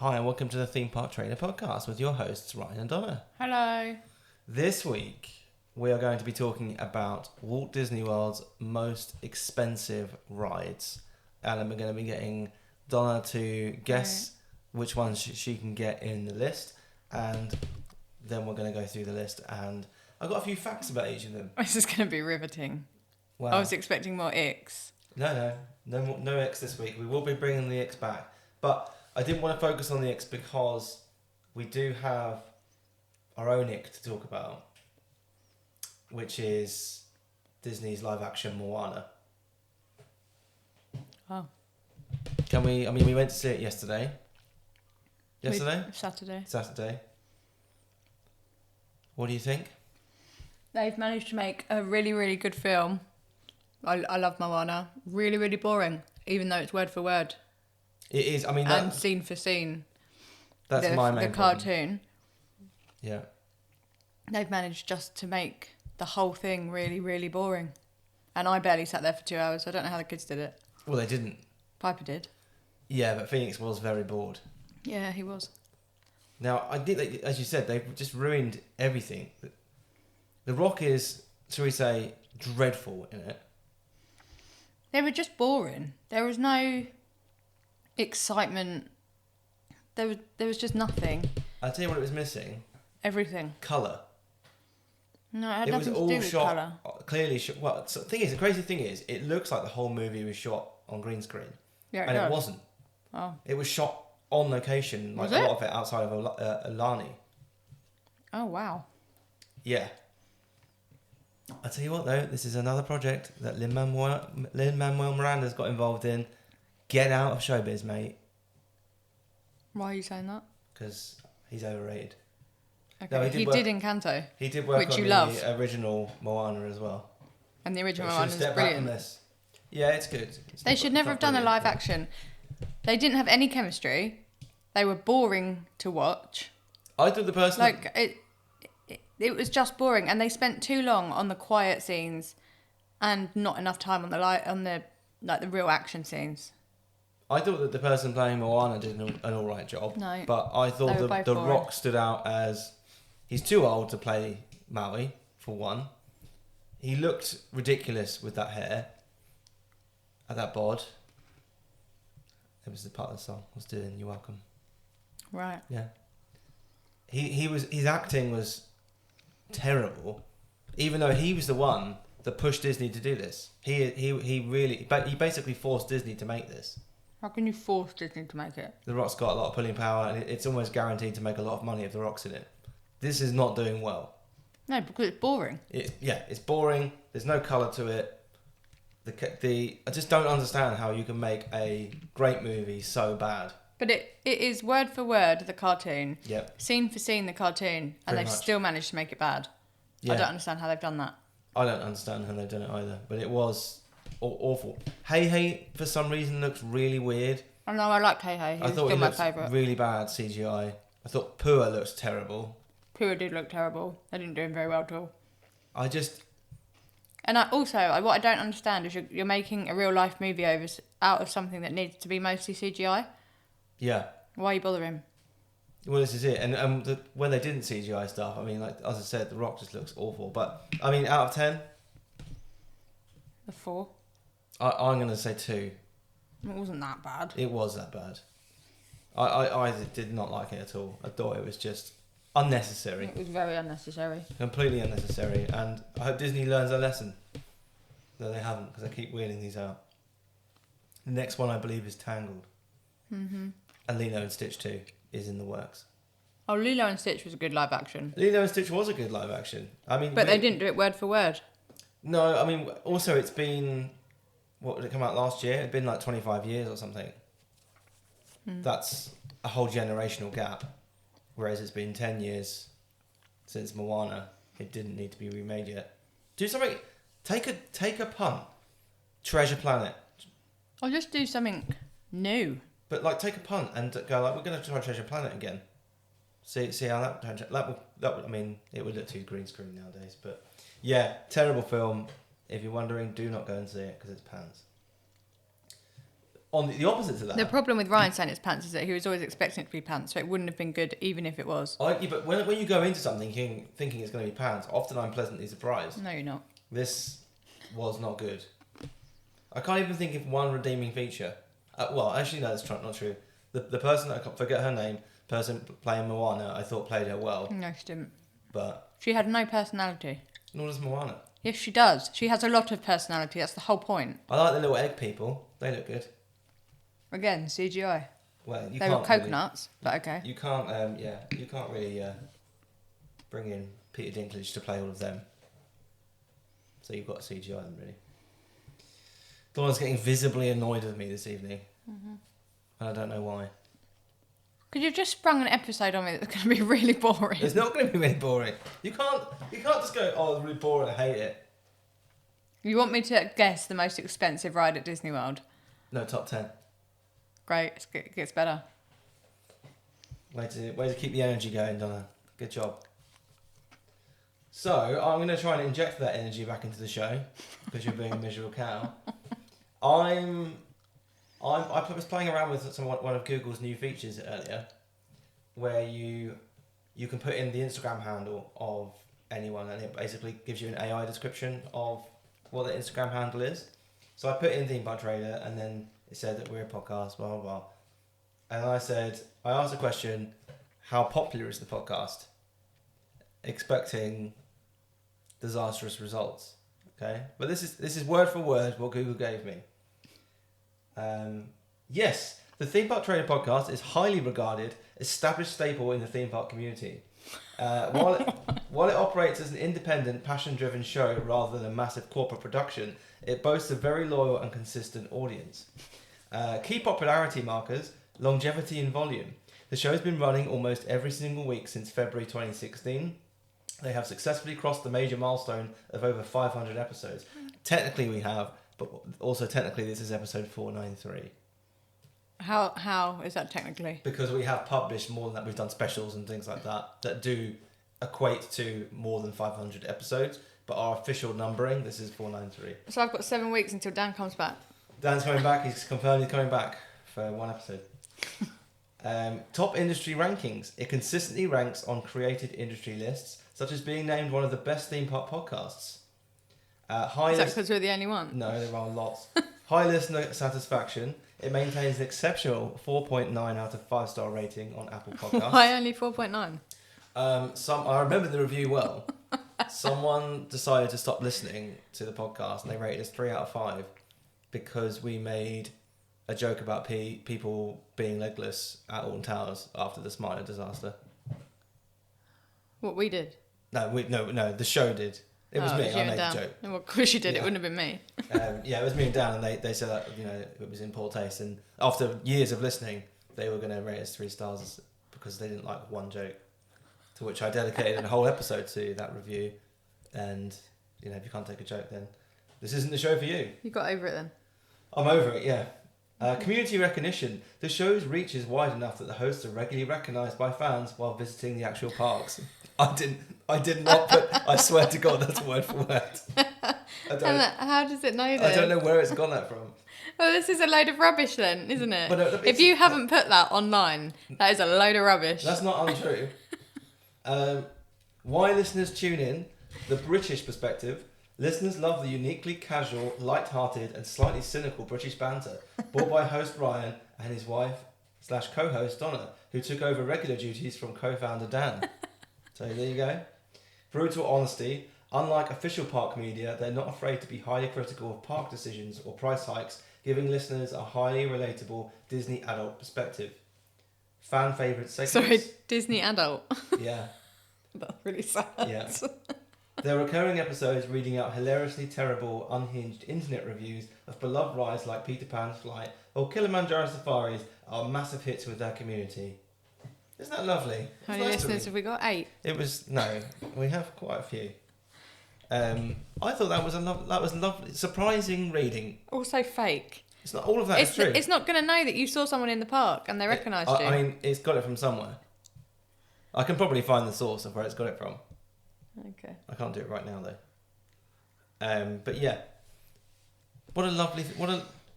Hi, and welcome to the Theme Park Trainer Podcast with your hosts, Ryan and Donna. Hello. This week, we are going to be talking about Walt Disney World's most expensive rides. And we're going to be getting Donna to guess which ones she can get in the list. And then we're going to go through the list. And I've got a few facts about each of them. This is going to be riveting. Wow. I was expecting more icks. No X this week. We will be bringing the X back. But I didn't want to focus on the X because we do have our own ick to talk about, which is Disney's live-action Moana. Oh. We went to see it yesterday. Saturday. What do you think? They've managed to make a really, really good film. I love Moana. Really, really boring, even though it's word for word. It is. And scene for scene. That's my main the cartoon. Problem. Yeah. They've managed just to make the whole thing really, really boring. And I barely sat there for 2 hours. I don't know how the kids did it. Well, they didn't. Piper did. Yeah, but Phoenix was very bored. Yeah, he was. Now, I think, as you said, they've just ruined everything. The Rock is, shall we say, dreadful in it. They were just boring. There was no excitement. There was just nothing. I'll tell you what it was missing. Everything. Colour. No, it had nothing to do with colour. Clearly shot. Well, so the crazy thing is, it looks like the whole movie was shot on green screen. Yeah, it wasn't. Oh. It was shot on location, like a lot of it outside of Alani. Oh, wow. Yeah. I'll tell you what, though, this is another project that Lin-Manuel Miranda's got involved in. Get out of showbiz, mate. Why are you saying that? Because he's overrated. Okay. No, he did Encanto. He did work which on you the love. original Moana as well. And the original Moana is brilliant. Yeah, it's good. They should never have done a live action. They didn't have any chemistry. They were boring to watch. I thought the person... It was just boring, and they spent too long on the quiet scenes and not enough time on the real action scenes. I thought that the person playing Moana did an alright job. No. But I thought the Rock stood out as... He's too old to play Maui, for one. He looked ridiculous with that hair. And that bod. It was the part of the song I was doing, You're Welcome. Right. Yeah. His acting was terrible. Even though he was the one that pushed Disney to do this. He basically forced Disney to make this. How can you force Disney to make it? The Rock's got a lot of pulling power, and it's almost guaranteed to make a lot of money if The Rock's in it. This is not doing well. No, because it's boring. It's boring. There's no colour to it. I just don't understand how you can make a great movie so bad. But it is word for word the cartoon. Yep. Scene for scene the cartoon, and they've still managed to make it bad. Yeah. I don't understand how they've done that. I don't understand how they've done it either. But it was awful. Hey Hey, for some reason, looks really weird. I know, I like Hey Hey. He's still my favourite. Really bad CGI. I thought Pua looks terrible. Pua did look terrible. They didn't do him very well at all. And what I don't understand is you're making a real life movie out of something that needs to be mostly CGI. Yeah. Why are you bothering? Well, this is it. And when they didn't CGI stuff, as I said, The Rock just looks awful. But, out of 10? A 4. I'm going to say 2. It wasn't that bad. It was that bad. I did not like it at all. I thought it was just unnecessary. It was very unnecessary. Completely unnecessary. And I hope Disney learns a lesson. No, they haven't, because I keep wheeling these out. The next one, I believe, is Tangled. Mm-hmm. And Lilo and Stitch 2 is in the works. Oh, Lilo and Stitch was a good live action. Lilo and Stitch was a good live action. But they didn't do it word for word. No, also it's been... What did it come out last year? It'd been like 25 years or something. That's a whole generational gap. Whereas it's been 10 years since Moana. It didn't need to be remade yet. Do something... Take a punt. Treasure Planet. Or just do something new. But take a punt and go we're going to try Treasure Planet again. See how that would, it would look too green screen nowadays. But yeah, terrible film. If you're wondering, do not go and see it because it's pants. on the opposite to that. The problem with Ryan saying it's pants is that he was always expecting it to be pants, so it wouldn't have been good even if it was. But when you go into something thinking it's going to be pants, often I'm pleasantly surprised. No, you're not. This was not good. I can't even think of one redeeming feature. Well, actually, no, that's not true. The person, I forget her name, person playing Moana, I thought played her well. No, she didn't. But She had no personality. nor does Moana. Yes, she does. She has a lot of personality. That's the whole point. I like the little egg people. They look good. Again, CGI. Well, They were coconuts, but okay. You can't, you can't really bring in Peter Dinklage to play all of them. So you've got to CGI them, really. Donna's getting visibly annoyed with me this evening. Mm-hmm. And I don't know why. Because you've just sprung an episode on me that's going to be really boring. It's not going to be really boring. You can't just go, oh, it's really boring, I hate it. You want me to guess the most expensive ride at Disney World? No, top 10. Great, it gets better. Way to keep the energy going, Donna. Good job. So, I'm going to try and inject that energy back into the show, because you're being a miserable cow. I was playing around with one of Google's new features earlier, where you can put in the Instagram handle of anyone, and it basically gives you an AI description of what the Instagram handle is. So I put in Theme Park Trader, and then it said that we're a podcast, blah, blah, blah. And I asked the question, how popular is the podcast? Expecting disastrous results. Okay? But this is word for word what Google gave me. Yes, the Theme Park Trader podcast is highly regarded, established staple in the theme park community. While it operates as an independent, passion-driven show rather than a massive corporate production, it boasts a very loyal and consistent audience. Key popularity markers, longevity and volume. The show's been running almost every single week since February 2016. They have successfully crossed the major milestone of over 500 episodes. Technically we have, but also technically this is episode 493. How is that technically? Because we have published more than that. We've done specials and things like that do equate to more than 500 episodes. But our official numbering, this is 493. So I've got 7 weeks until Dan comes back. Dan's coming back. He's confirmed he's coming back for one episode. Top industry rankings. It consistently ranks on created industry lists, such as being named one of the best theme park podcasts. Is that because we're the only one? No, there are lots. High listener satisfaction. It maintains an exceptional 4.9 out of 5-star rating on Apple Podcasts. Why only 4.9? I remember the review well. Someone decided to stop listening to the podcast and they rated us 3 out of 5 because we made a joke about people being legless at Alton Towers after the Smiler disaster. What we did? No, the show did. It was me. I made the joke. Well, of course you did. Yeah. It wouldn't have been me. It was me and Dan, and they said that it was in poor taste. And after years of listening, they were going to rate us 3 stars because they didn't like one joke. To which I dedicated a whole episode to that review. And if you can't take a joke, then this isn't the show for you. You got over it then? I'm over it. Yeah. Community recognition. The show's reach is wide enough that the hosts are regularly recognised by fans while visiting the actual parks. I did not put. I swear to God, that's word for word. How does it know this? I don't know where it's gone that from. Well, this is a load of rubbish then, isn't it? But no, if you haven't put that online, that is a load of rubbish. That's not untrue. Why listeners tune in. The British perspective. Listeners love the uniquely casual, light-hearted and slightly cynical British banter brought by host Ryan and his wife/co-host Donna, who took over regular duties from co-founder Dan. So there you go. Brutal honesty. Unlike official park media, they're not afraid to be highly critical of park decisions or price hikes, giving listeners a highly relatable Disney adult perspective. Fan favourite segments. Sorry, Disney adult. Yeah. That's really sad. Yeah. Their recurring episodes reading out hilariously terrible, unhinged internet reviews of beloved rides like Peter Pan's Flight or Kilimanjaro Safaris are massive hits with their community. Isn't that lovely? How many listeners have we got? 8? We have quite a few. I thought that was lovely, surprising reading. Also fake. It's not all of that is true. It's not going to know that you saw someone in the park and they recognised you. I mean, it's got it from somewhere. I can probably find the source of where it's got it from. Okay. I can't do it right now though. But yeah,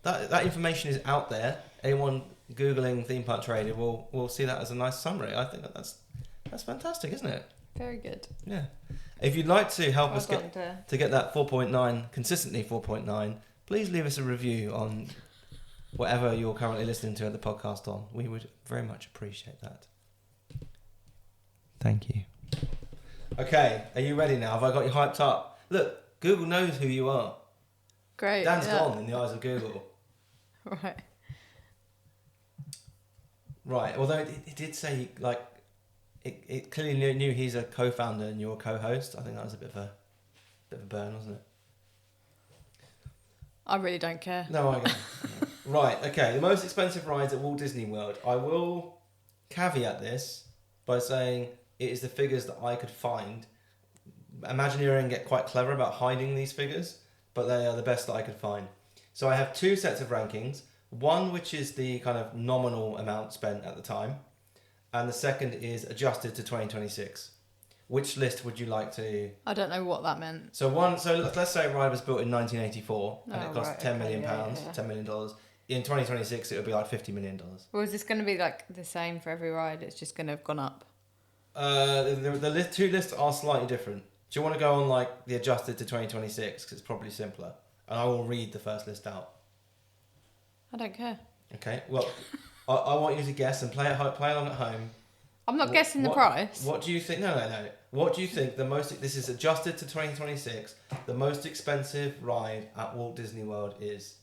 that information is out there. Anyone Googling theme park trader will see that as a nice summary. I think that's fantastic, isn't it? Very good. Yeah. If you'd like to help Well us done to get that 4.9, consistently 4.9, please leave us a review on whatever you're currently listening to the podcast on. We would very much appreciate that. Thank you. Okay, are you ready now? Have I got you hyped up? Look, Google knows who you are. Great. Dan's gone in the eyes of Google. Right. Right, although it did say, like, it clearly knew he's a co-founder and you're a co-host. I think that was a bit of a burn, wasn't it? I really don't care. No, I get it. Right, okay. The most expensive rides at Walt Disney World. I will caveat this by saying it is the figures that I could find. Imagineering get quite clever about hiding these figures, but they are the best that I could find. So I have two sets of rankings. One which is the kind of nominal amount spent at the time, and the second is adjusted to 2026. Which list would you like to... I don't know what that meant. So let's say a ride was built in 1984 and it cost £10 million, yeah. $10 million. In 2026 it would be like $50 million. Or is this going to be like the same for every ride? It's just going to have gone up? The two lists are slightly different. Do you want to go on like the adjusted to 2026 because it's probably simpler? And I will read the first list out. I don't care. Okay, well, I want you to guess and play along at home. I'm not guessing the price. What do you think? No. What do you think this is adjusted to 2026, the most expensive ride at Walt Disney World is?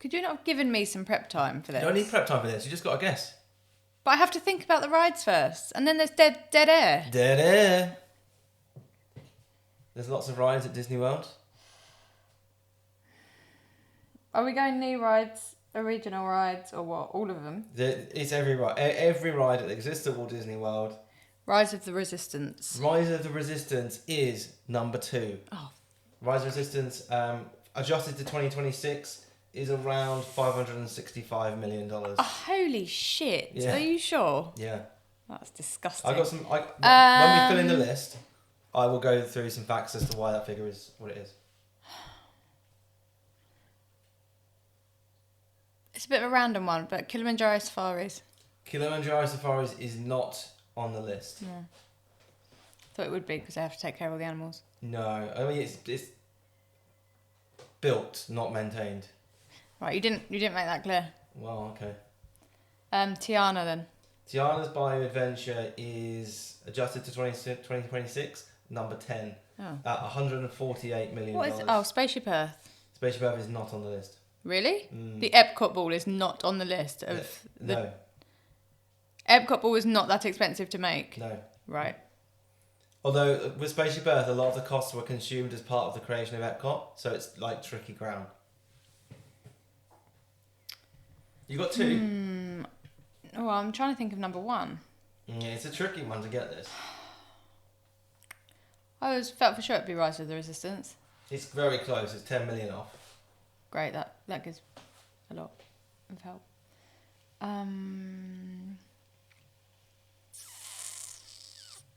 Could you not have given me some prep time for this? You don't need prep time for this, you just got to guess. But I have to think about the rides first. And then there's dead air. Dead air. There's lots of rides at Disney World. Are we going new rides, original rides, or what? All of them? It's every ride. Every ride that exists at Walt Disney World. Rise of the Resistance. Rise of the Resistance is number 2. Oh. Rise of Resistance, adjusted to 2026, is around $565 million. Oh, holy shit. Yeah. Are you sure? Yeah. That's disgusting. I got some... when we fill in the list, I will go through some facts as to why that figure is what it is. It's a bit of a random one, but Kilimanjaro Safaris. Kilimanjaro Safaris is not on the list. No. Thought it would be because they have to take care of all the animals. No, I mean it's built, not maintained. Right, you didn't make that clear. Well, okay. Tiana then. Tiana's Bayou Adventure is adjusted to 2026, number 10, at $148 million. What is it? Oh, Spaceship Earth. Spaceship Earth is not on the list. Really? The Epcot Ball is not on the list of No. Epcot Ball is not that expensive to make. No. Right. Although with Spaceship Earth, a lot of the costs were consumed as part of the creation of Epcot, so it's like tricky ground. You got 2. Oh, I'm trying to think of number 1. Yeah, it's a tricky one to get this. I always felt for sure it'd be Rise of the Resistance. It's very close. It's 10 million off. Great, that gives a lot of help.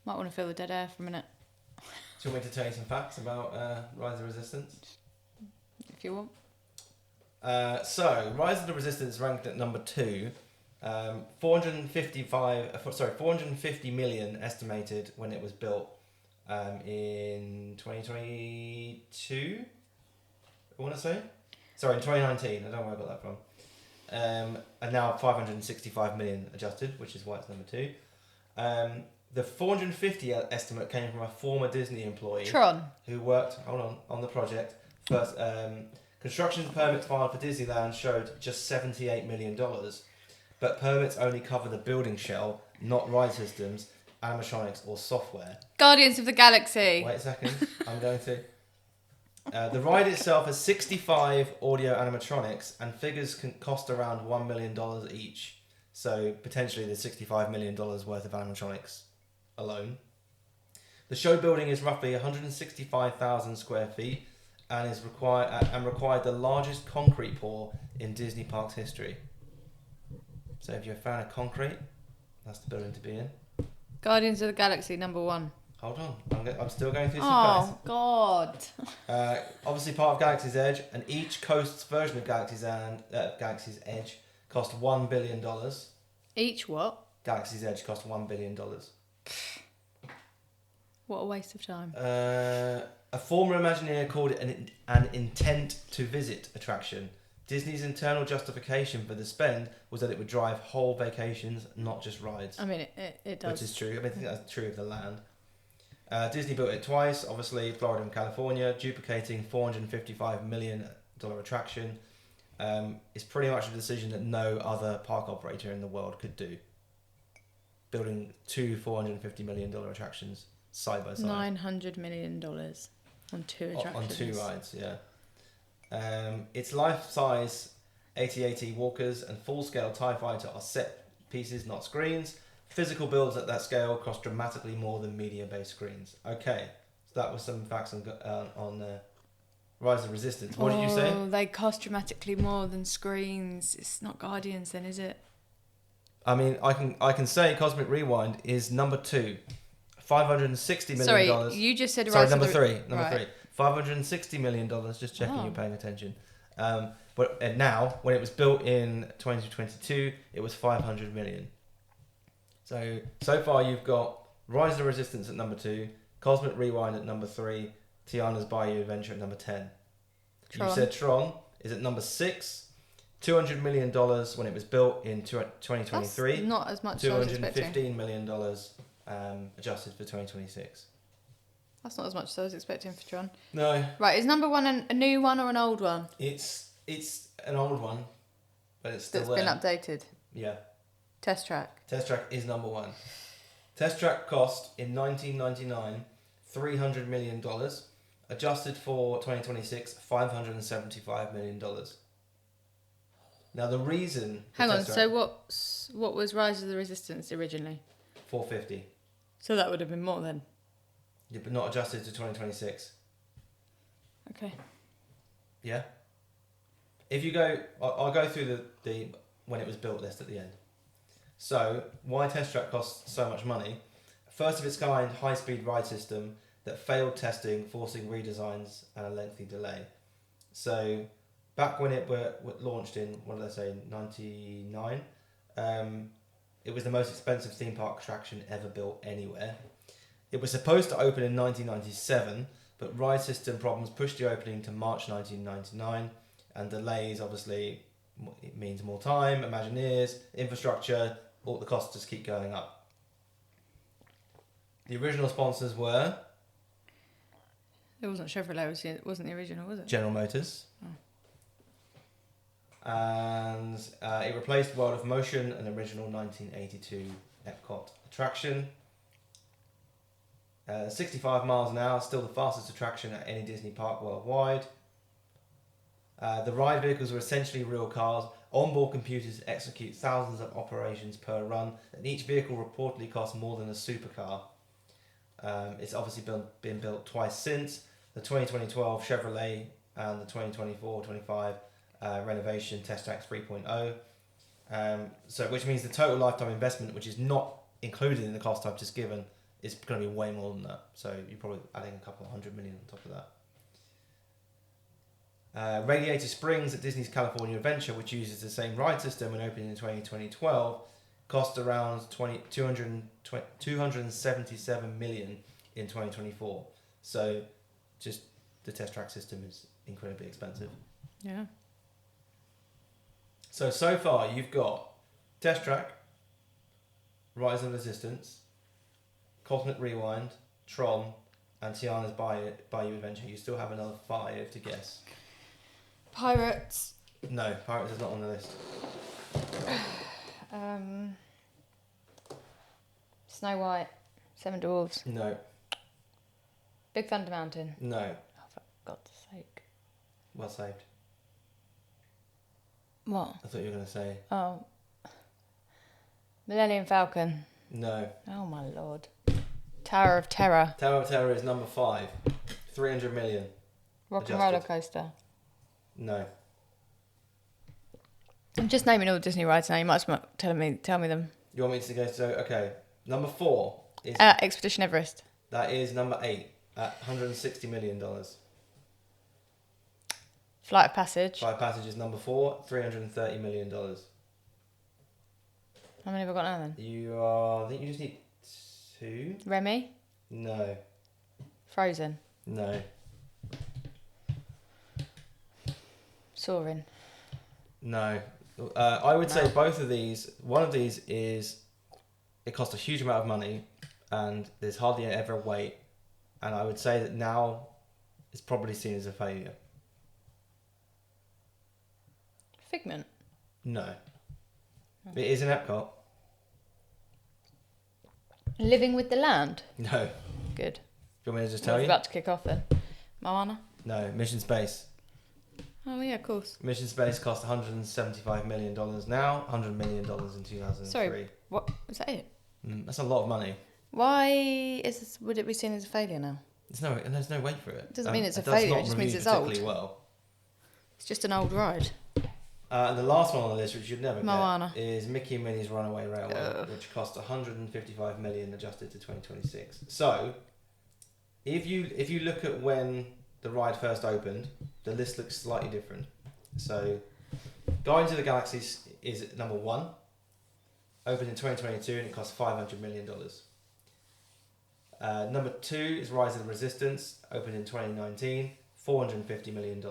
Might want to feel the dead air for a minute. Do you want me to tell you some facts about Rise of the Resistance? If you want. So, Rise of the Resistance ranked at number 2. 450 million estimated when it was built in 2022, I want to say. Sorry, in 2019. I don't know where I got that from. And now 565 million adjusted, which is why it's number 2. The 450 estimate came from a former Disney employee Tron, who worked on the project. First, construction permits filed for Disneyland showed just $78 million, but permits only cover the building shell, not ride systems, animatronics, or software. Guardians of the Galaxy. Wait a second, I'm going to. The ride itself has 65 audio animatronics, and figures can cost around $1 million each. So potentially there's $65 million worth of animatronics alone. The show building is roughly 165,000 square feet and required the largest concrete pour in Disney Parks history. So if you're a fan of concrete, that's the building to be in. Guardians of the Galaxy, number 1. Hold on, I'm still going through some Oh, God. facts. Obviously part of Galaxy's Edge, and each coast's version of Galaxy's Edge cost $1 billion. Each what? Galaxy's Edge cost $1 billion. What a waste of time. A former Imagineer called it an intent to visit attraction. Disney's internal justification for the spend was that it would drive whole vacations, not just rides. I mean, it does. Which is true. I mean, I think that's true of the land. Disney built it twice, obviously, Florida and California, duplicating $455 million attraction. It's pretty much a decision that no other park operator in the world could do. Building two $450 million attractions side by side. $900 million on two attractions. On two rides, yeah. Its life-size AT-AT walkers and full-scale TIE Fighter are set pieces, not screens. Physical builds at that scale cost dramatically more than media-based screens. Okay, so that was some facts on Rise of Resistance. What did you say? Oh, they cost dramatically more than screens. It's not Guardians then, is it? I mean, I can say Cosmic Rewind is number 2. $560 million. Sorry, you just said Sorry, Rise number of three. Right. $560 million, just checking Oh. you're paying attention. But now, when it was built in 2022, it was $500 million. So far you've got Rise of the Resistance at number 2, Cosmic Rewind at number 3, Tiana's Bayou Adventure at number 10. Tron. You said Tron is at number 6, $200 million when it was built in 2023. That's not as much as I was expecting. $215 million adjusted for 2026. That's not as much as I was expecting for Tron. No. Right, is number 1 a new one or an old one? It's an old one, but it's still That's there. been updated. Yeah. Test Track. Test Track is number 1. Test Track cost in 1999 $300 million, adjusted for 2026 $575 million. Now the reason. Hang on. So what was Rise of the Resistance originally? 450. So that would have been more then. Yeah, but not adjusted to 2026. Okay. Yeah. If you go, I'll go through the when it was built list at the end. So why Test Track costs so much money? First of its kind, high-speed ride system that failed testing, forcing redesigns and a lengthy delay. So back when it were launched in, what did I say, 99, it was the most expensive theme park attraction ever built anywhere. It was supposed to open in 1997, but ride system problems pushed the opening to March 1999, and delays, obviously, it means more time, Imagineers, infrastructure, all the costs just keep going up. The original sponsors were... It wasn't Chevrolet, it wasn't the original, was it? General Motors. Oh. And it replaced World of Motion, an original 1982 Epcot attraction. 65 miles an hour, still the fastest attraction at any Disney park worldwide. The ride vehicles were essentially real cars. Onboard computers execute thousands of operations per run, and each vehicle reportedly costs more than a supercar. It's obviously been built twice since. The 2012 Chevrolet and the 2024-25 renovation Test Track 3.0. Which means the total lifetime investment, which is not included in the cost I've just given, is going to be way more than that. So you're probably adding a couple of $100 million on top of that. Radiator Springs at Disney's California Adventure, which uses the same ride system and opened in 2012, cost around $277 million in 2024. So just the Test Track system is incredibly expensive. Yeah. So far you've got Test Track, Rise of Resistance, Cosmic Rewind, Tron, and Tiana's Bayou Adventure. You still have another 5 to guess. Pirates. No, Pirates is not on the list. Snow White. Seven Dwarfs. No. Big Thunder Mountain. No. Oh, for God's sake. Well saved. What? I thought you were going to say. Oh. Millennium Falcon. No. Oh my lord. Tower of Terror. Tower of Terror is number 5. 300 million. Rock and Adjusted. Roller Coaster. No. I'm just naming all the Disney rides now. You might as well tell me them. You want me to go? So okay. Number 4 is Expedition Everest. That is number 8 at $160 million. Flight of Passage. Flight of Passage is number 4, $330 million. How many have I got now then? I think you just need 2. Remy? No. Frozen? No. Soaring? No. I would say both of these, one of these is, it cost a huge amount of money and there's hardly ever a wait. And I would say that now it's probably seen as a failure. Figment? No. It is in Epcot. Living with the Land? No. Good. Do you want me to just tell We're you? about to kick off then. Moana? No. Mission Space. Oh yeah, of course. Mission Space cost $175 million now, $100 million in 2003. Sorry, what? Was that it? That's a lot of money. Why would it be seen as a failure now? There's no wait for it. It doesn't mean it's a does failure, not it just means review it's old. particularly well. It's just an old ride. And the last one on the list, which you'd never Moana. get, is Mickey and Minnie's Runaway Railway, which cost $155 million adjusted to 2026. So, if you look at when the ride first opened, the list looks slightly different. So, Guardians of the Galaxy is number 1, opened in 2022 and it cost $500 million. Number 2 is Rise of the Resistance, opened in 2019, $450 million.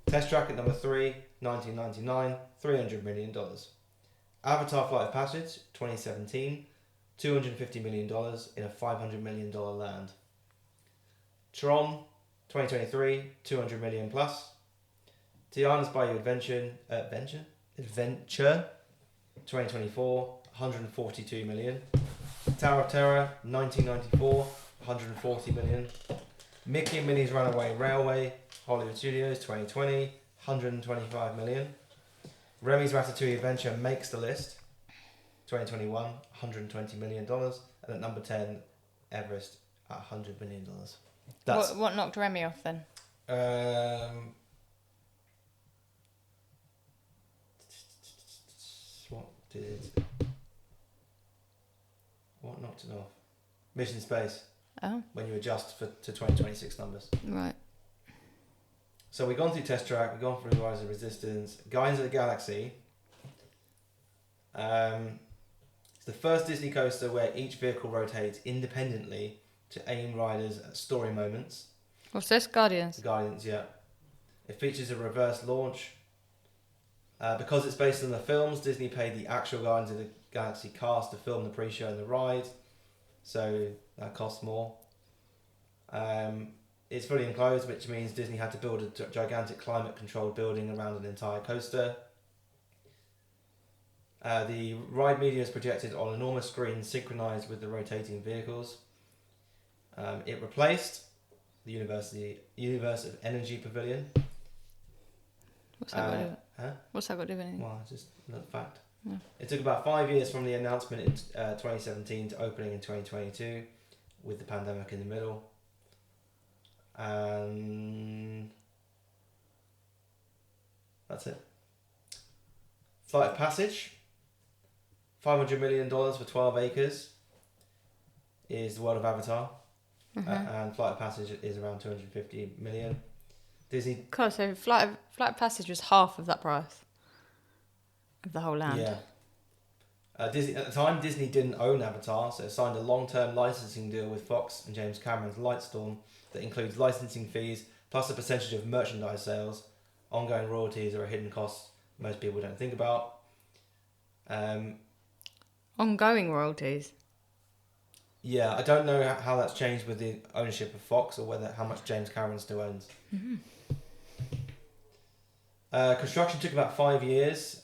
Test Track at number 3, 1999, $300 million. Avatar Flight of Passage, 2017, $250 million in a $500 million land. Tron, 2023, $200 million plus. Tiana's Bayou Adventure, 2024, $142 million. Tower of Terror, 1994, $140 million. Mickey and Minnie's Runaway Railway, Hollywood Studios, 2020, $125 million. Remy's Ratatouille Adventure makes the list, 2021, $120 million. And at number 10, Everest at $100 million. What knocked Remy off then? What knocked it off? Mission Space. Oh. When you adjust to 2026 numbers. Right. So we've gone through Test Track, we've gone through Rise of Resistance, Guardians of the Galaxy. It's the first Disney coaster where each vehicle rotates independently to aim riders at story moments. What's this? Guardians? Guardians, yeah. It features a reverse launch. Because it's based on the films, Disney paid the actual Guardians of the Galaxy cast to film the pre-show and the ride. So that costs more. It's fully enclosed, which means Disney had to build a gigantic climate-controlled building around an entire coaster. The ride media is projected on enormous screens synchronized with the rotating vehicles. It replaced the Universe of Energy Pavilion. What's that got to do with it? Huh? What's that got to do with anything? Well, it's just another fact. Yeah. It took about 5 years from the announcement in 2017 to opening in 2022, with the pandemic in the middle. And that's it. Flight of Passage, $500 million for 12 acres, is the world of Avatar. And Flight of Passage is around 250 million. Disney. God, so Flight of Passage was half of that price of the whole land. Yeah. Disney at the time, Disney didn't own Avatar, so it signed a long-term licensing deal with Fox and James Cameron's Lightstorm that includes licensing fees plus a percentage of merchandise sales. Ongoing royalties are a hidden cost most people don't think about. Ongoing royalties. Yeah, I don't know how that's changed with the ownership of Fox or how much James Cameron still owns. Mm-hmm. Construction took about 5 years,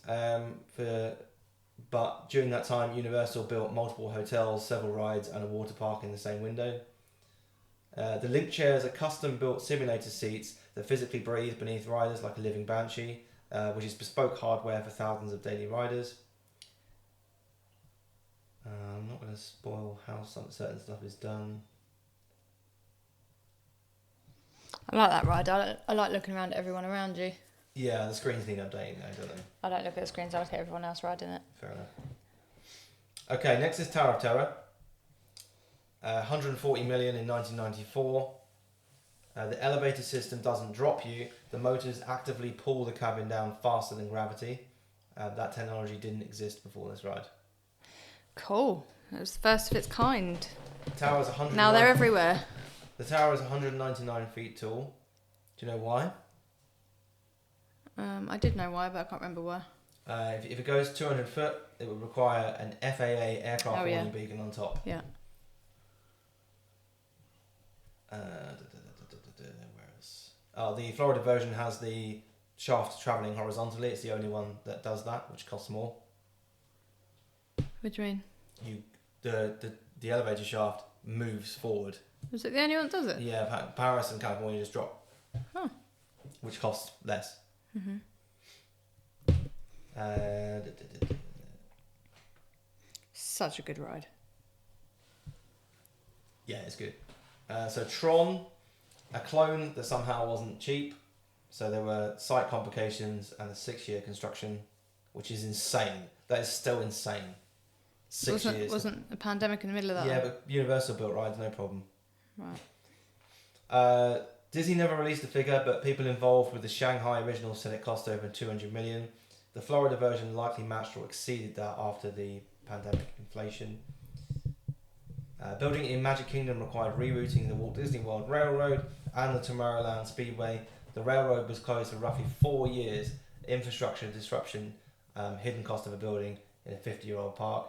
but during that time, Universal built multiple hotels, several rides, and a water park in the same window. The Link chairs are custom-built simulator seats that physically breathe beneath riders like a living banshee, which is bespoke hardware for thousands of daily riders. I'm not going to spoil how certain stuff is done. I like that ride. I like looking around at everyone around you. Yeah, the screens need updating now, don't they? I don't look at the screens, I look at everyone else riding it. Fair enough. Okay, next is Tower of Terror. 140 million in 1994. The elevator system doesn't drop you. The motors actively pull the cabin down faster than gravity. That technology didn't exist before this ride. Cool. It was the first of its kind. The tower is 100. Now they're everywhere. The tower is 199 feet tall. Do you know why? I did know why, but I can't remember why. If it goes 200 foot, it would require an FAA aircraft warning beacon on top. Yeah. Where else? Oh, the Florida version has the shaft travelling horizontally. It's the only one that does that, which costs more. What do you mean? The elevator shaft moves forward. Was it the only one that does it? Yeah, Paris and California just drop. Huh. Which costs less. Mm-hmm. Such a good ride. Yeah, it's good. So Tron, a clone that somehow wasn't cheap. So there were site complications and a 6-year construction, which is insane. That is still insane. 6 years. Wasn't a pandemic in the middle of that? Yeah, but Universal built rides, no problem. Right. Disney never released a figure, but people involved with the Shanghai original said it cost over 200 million. The Florida version likely matched or exceeded that after the pandemic inflation. Building in Magic Kingdom required rerouting the Walt Disney World Railroad and the Tomorrowland Speedway. The railroad was closed for roughly 4 years. Infrastructure disruption, hidden cost of a building in a 50-year-old park.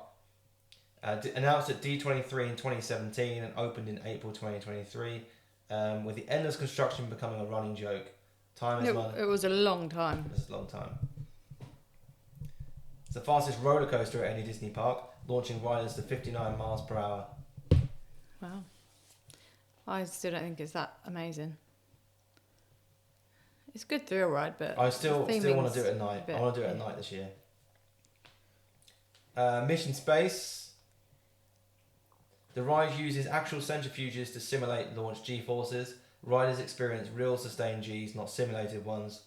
Announced at D23 in 2017 and opened in April 2023, with the endless construction becoming a running joke. It was a long time. It was a long time. It's the fastest roller coaster at any Disney park, launching riders to 59 miles per hour. Wow. I still don't think it's that amazing. It's a good thrill ride, but I still want to do it at night. I want to do it at night this year. Mission Space. The ride uses actual centrifuges to simulate launch G-forces. Riders experience real sustained Gs, not simulated ones.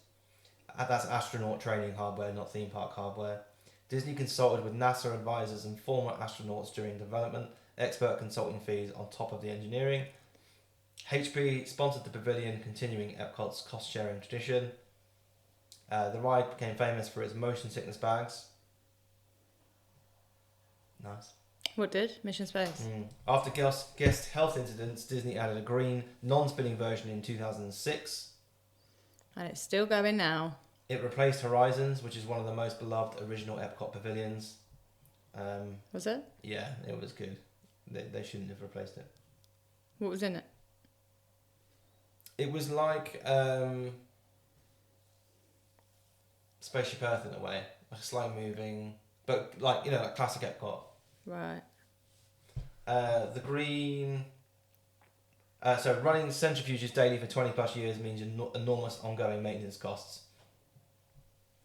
That's astronaut training hardware, not theme park hardware. Disney consulted with NASA advisors and former astronauts during development. Expert consulting fees on top of the engineering. HP sponsored the pavilion, continuing Epcot's cost-sharing tradition. The ride became famous for its motion sickness bags. Nice. What did? Mission Space? After guest health incidents, Disney added a green, non-spinning version in 2006. And it's still going now. It replaced Horizons, which is one of the most beloved original Epcot pavilions. Was it? Yeah, it was good. They shouldn't have replaced it. What was in it? It was like Spaceship Earth in a way, like a slow moving, but like like classic Epcot. Right. The green. So running centrifuges daily for 20 plus years means enormous ongoing maintenance costs.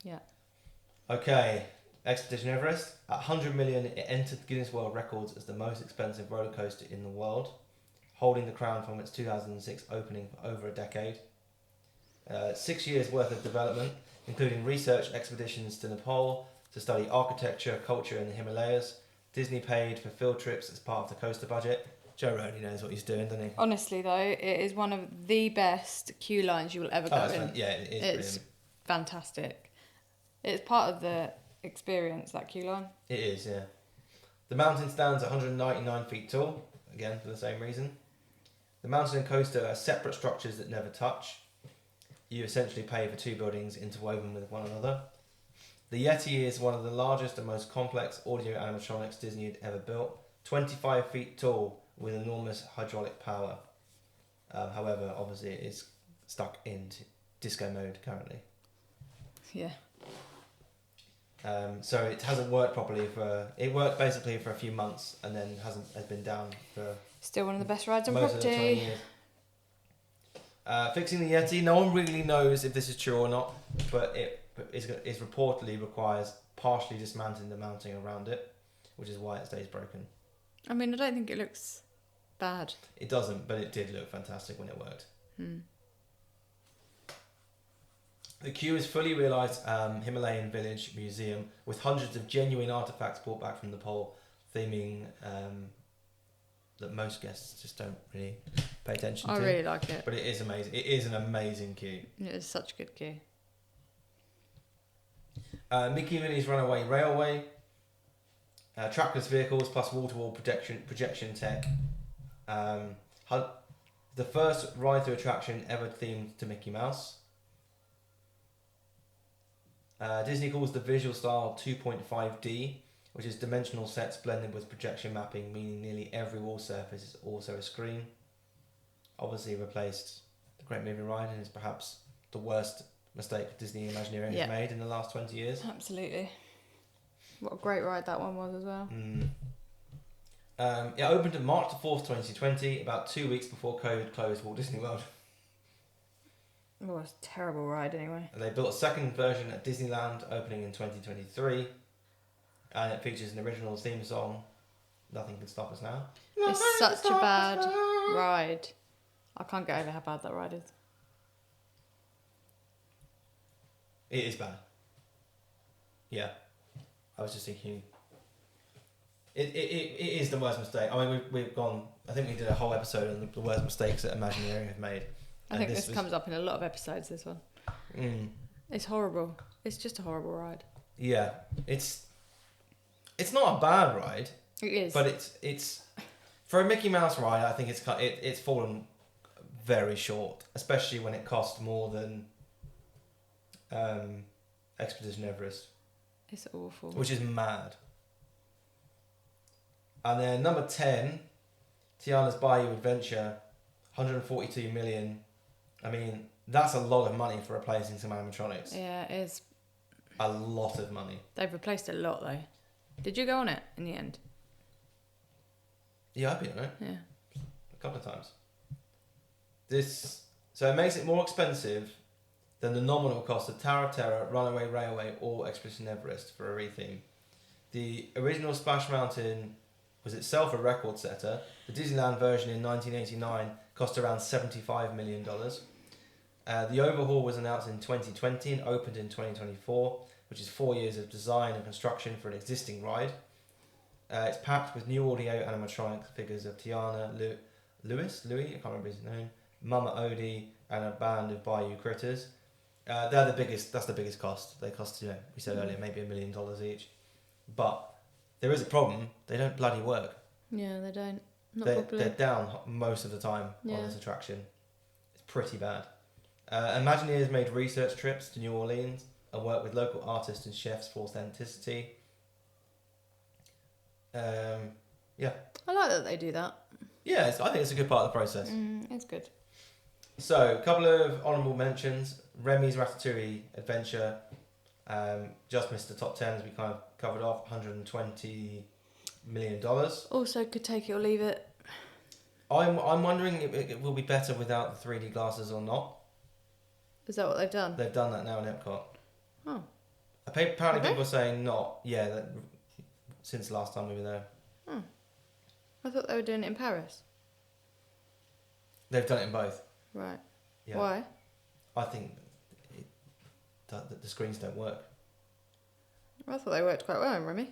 Yeah. Okay, Expedition Everest. At 100 million, it entered Guinness World Records as the most expensive roller coaster in the world, holding the crown from its 2006 opening for over a decade. 6 years worth of development, including research expeditions to Nepal to study architecture, culture in the Himalayas. Disney paid for field trips as part of the coaster budget. Joe Roney knows what he's doing, doesn't he? Honestly, though, it is one of the best queue lines you will ever go in. Yeah, it is. It's brilliant. fantastic. It's part of the experience, that queue line. It is, yeah. The mountain stands 199 feet tall, again for the same reason. The mountain and coaster are separate structures that never touch. You essentially pay for two buildings interwoven with one another. The Yeti is one of the largest and most complex audio animatronics Disney had ever built. 25 feet tall with enormous hydraulic power. However, obviously it is stuck in disco mode currently. Yeah. So it hasn't worked properly it worked basically for a few months and then has been down for Still one of the best rides on most of the 20 property. years. Fixing the Yeti, no one really knows if this is true or not, but it reportedly requires partially dismantling the mounting around it, which is why it stays broken. I mean, I don't think it looks bad. It doesn't, but it did look fantastic when it worked. The queue is fully realised Himalayan village museum with hundreds of genuine artefacts brought back from Nepal, theming that most guests just don't really pay attention to. I really like it. But it is amazing. It is an amazing queue. It is such a good queue. Mickey and Minnie's Runaway Railway. Trackless vehicles plus wall-to-wall projection tech. The first ride-through attraction ever themed to Mickey Mouse. Disney calls the visual style 2.5D, which is dimensional sets blended with projection mapping, meaning nearly every wall surface is also a screen. Obviously replaced the Great Moving Ride and is perhaps the worst mistake Disney Imagineering has made in the last 20 years. Absolutely. What a great ride that one was as well. It opened on March the 4th, 2020, about 2 weeks before COVID closed Walt Disney World. Oh, it's a terrible ride anyway. They built a second version at Disneyland, opening in 2023. And it features an original theme song, Nothing Can Stop Us Now. It's such a bad ride. I can't get over how bad that ride is. It is bad. Yeah. I was just thinking... It is the worst mistake. I mean, we've gone... I think we did a whole episode on the worst mistakes that Imagineering have made. I think this comes up in a lot of episodes, this one. It's horrible. It's just a horrible ride. Yeah. It's not a bad ride. It is. But it's for a Mickey Mouse ride, I think it's fallen very short, especially when it cost more than Expedition Everest. It's awful. Which is mad. And then number 10, Tiana's Bayou Adventure, 142 million. I mean, that's a lot of money for replacing some animatronics. Yeah, it is. A lot of money. They've replaced a lot though. Did you go on it in the end? Yeah, I've been on it. Yeah. A couple of times. So it makes it more expensive than the nominal cost of Tower of Terror, Runaway Railway, or Expedition Everest for a retheme. The original Splash Mountain was itself a record setter. The Disneyland version in 1989 cost around $75 million. The overhaul was announced in 2020 and opened in 2024, which is 4 years of design and construction for an existing ride. It's packed with new audio animatronic figures of Tiana, Louis, I can't remember his name, Mama Odie, and a band of Bayou critters. That's the biggest cost. They cost, we said earlier, maybe $1 million each. But there is a problem. They don't bloody work. Yeah, they don't. They're down most of the time on this attraction. It's pretty bad. Imagineers made research trips to New Orleans and worked with local artists and chefs for authenticity. Yeah. I like that they do that. Yeah, I think it's a good part of the process. It's good. So, a couple of honourable mentions. Remy's Ratatouille Adventure just missed the top 10 as we kind of covered off. $120 million. Also, could take it or leave it. I'm wondering if it will be better without the 3D glasses or not. Is that what they've done? They've done that now in Epcot. Oh. Apparently people are saying not. Yeah, since the last time we were there. I thought they were doing it in Paris. They've done it in both. Right. Yeah. Why? I think the screens don't work. I thought they worked quite well in Remy.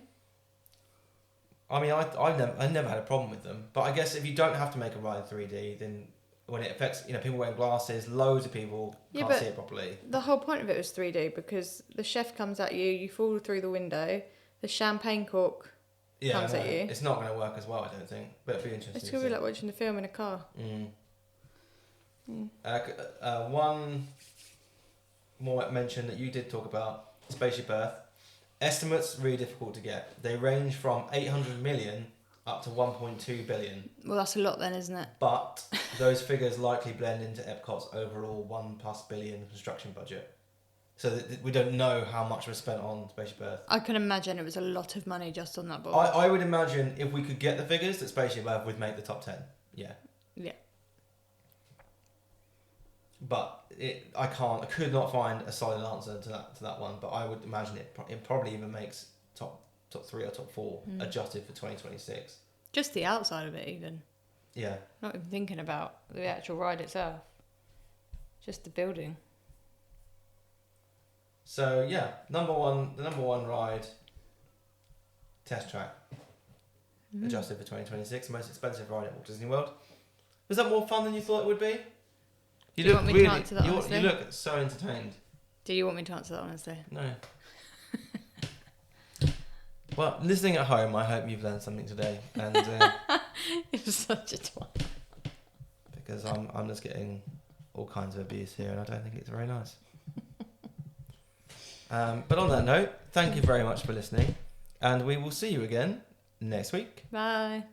I mean, I never had a problem with them. But I guess if you don't have to make a ride 3D, then when it affects, people wearing glasses, loads of people can't see it properly. The whole point of it was 3D because the chef comes at you, you fall through the window, the champagne cork comes at you. It's not going to work as well, I don't think. But it'll be interesting. It's going to be like watching the film in a car. One more mention that you did talk about, Spaceship Earth. Estimates really difficult to get. They range from 800 million up to 1.2 billion. Well, that's a lot then, isn't it? But those figures likely blend into Epcot's overall $1+ billion construction budget. So we don't know how much was spent on Spaceship Earth. I can imagine it was a lot of money just on that board. I would imagine if we could get the figures that Spaceship Earth would make the top 10. Yeah. Yeah. But I could not find a solid answer to that one. But I would imagine it probably even makes top 3 or top 4 adjusted for 2026. Just the outside of it, even. Yeah. Not even thinking about the actual ride itself. Just the building. So yeah, the number one ride, Test Track. adjusted for 2026. Most expensive ride at Walt Disney World. Was that more fun than you thought it would be? Do you want me to answer that honestly? You look so entertained. Do you want me to answer that honestly? No. Well, listening at home, I hope you've learned something today. And it was such a twat. Because I'm just getting all kinds of abuse here, and I don't think it's very nice. But on that note, thank you very much for listening, and we will see you again next week. Bye.